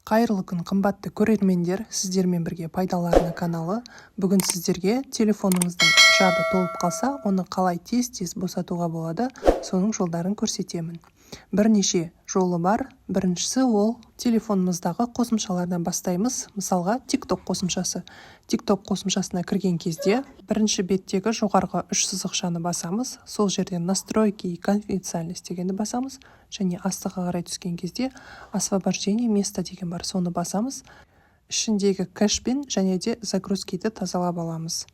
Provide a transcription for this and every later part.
Қайырлы күн, қымбатты көрермендер, сіздермен бірге пайдалы арна каналы. Бүгін сіздерге телефоныңыздың жады толып қалса, оны қалай тез босатуға болады, соның жолдарын көрсетемін. Бірнеше жолы бар. Біріншісі ол телефонымыздағы қосымшалардан бастаймыз. Мысалға, TikTok қосымшасы. TikTok қосымшасына кірген кезде бірінші беттегі жоғарғы үш сызықшаны басамыз. Сол жерден настройки и конфиденциальность дегенді басамыз. Және астыға қарай түскен кезде освобождение места деген бар, соны басамыз. Ішіндегі кэшпен және де загрузкиді тазалап аламыз.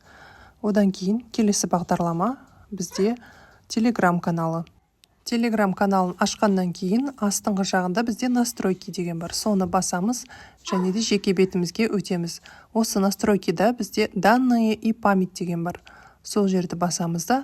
Одан кейін келесі бағдарлама бізде Telegram каналы. Telegram каналын ашқаннан кейін астыңғы жағында бізде настройки деген бар. Соны басамыз және де жеке бетімізге өтеміз. Осы настройкида бізде данные и память деген бар. Сол жерді басамыз да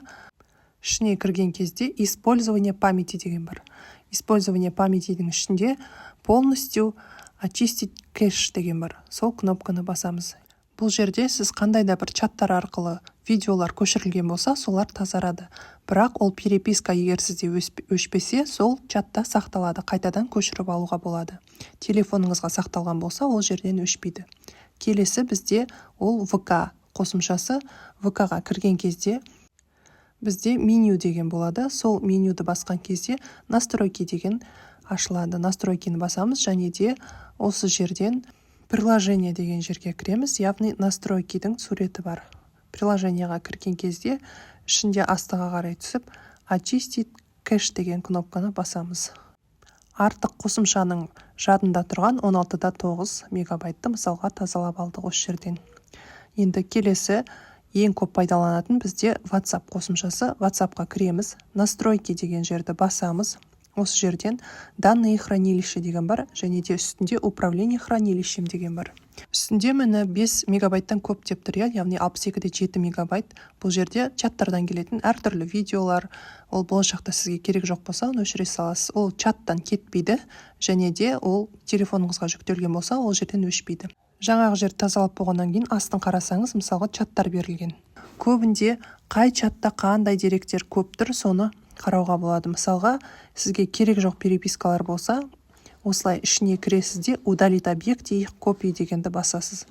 ішіне кірген кезде использование памяти деген бар. Использование памятидің ішінде полностью очистить кэш деген бар. Сол кнопканы басамыз. Бұл жерде сіз қандай да бір чаттар арқылы видеолар көшірілген болса, солар тазарады. Бірақ ол переписка егер сізде өшпесе, сол чатта сақталады, қайтадан көшіріп алуға болады. Телефоныңызға сақталған болса, ол жерден өшпейді. Келесі бізде ол ВК қосымшасы. ВК-ға кірген кезде бізде меню деген болады. Сол менюді басқан кезде настройки деген ашылады. Настройкины басамыз және де осы жерден приложение деген жерге кіреміз. Яғни настройкидің суреті бар. Приложенияға кірген кезде ішінде астыға қарай түсіп очистить кэш деген кнопканы басамыз. Артық қосымшаның жадында тұрған 16-9 мегабайтты мысалға тазалап алдық осы жерден. Енді келесі ең көп пайдаланатын бізде WhatsApp қосымшасы. WhatsAppқа кіреміз. Настройки деген жерді басамыз. Осы жерден данные хранилище деген бар, және де үстінде управление хранилищем деген бар. Үстінде мені 5 мегабайттан көп деп тұр, яғни 62-де 7 мегабайт. Бұл жерде чаттардан келетін әртүрлі видеолар, ол болашақта сізге керек жоқ болса, оны өшіре саласыз. Ол чаттан кетпейді, және де ол телефоныңызға жүктелген болса, ол жерден өшпейді. Жаңағы жерді тазалап болғаннан кейін астын қарасаңыз, мысалға чаттар берілген. Көбінде қай чатта қандай деректер көп тұр, соны қарауға болады. Мысалға, сізге керек жоқ перепискалар болса, осылай ішіне кіресіз де удалить объект и копий дегенді басасыз.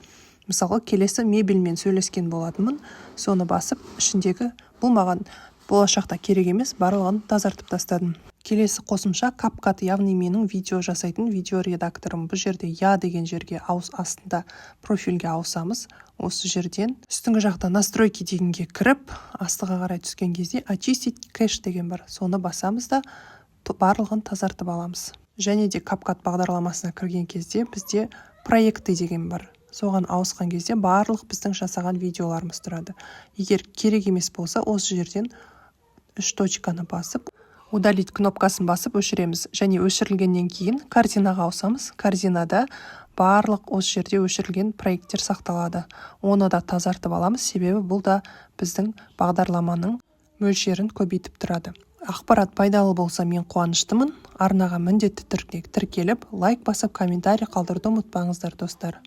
Мысалға, келесі мебельмен сөйлескен болатынмын, соны басып, ішіндегі бұл маған болашақта керек емес, барлығын тазартып тастадым. Келесі қосымша CapCut, яғни менің видео жасайтын видео редакторым. Бұл жерде я деген жерге астында профильге ауысамыз. Осы жерден үстіңгі жақта настройки дегенге кіріп, астыға қарай түскен кезде очистить кэш деген бар. Соны басамыз да барлығын тазартып аламыз. Және де CapCut бағдарламасына кірген кезде бізде проекты деген бар. Соған ауысқан кезде барлық біздің жасаған видеоларымыз тұрады. Егер керек емес болса, осы жерден 3 точканы басып, удалить кнопкасын басып өшіреміз. Және өшірілгеннен кейін корзинаға ауысамыз. Корзинада барлық осы жерде өшірілген проекттер сақталады. Оны да тазартып аламыз, себебі бұл да біздің бағдарламаның мөлшерін көбейтіп тұрады. Ақпарат пайдалы болса, мен қуаныштымын. Арнаға міндетті түрде тіркеліп, лайк басып, комментарий қалдыруды ұмытпаңыздар, достар.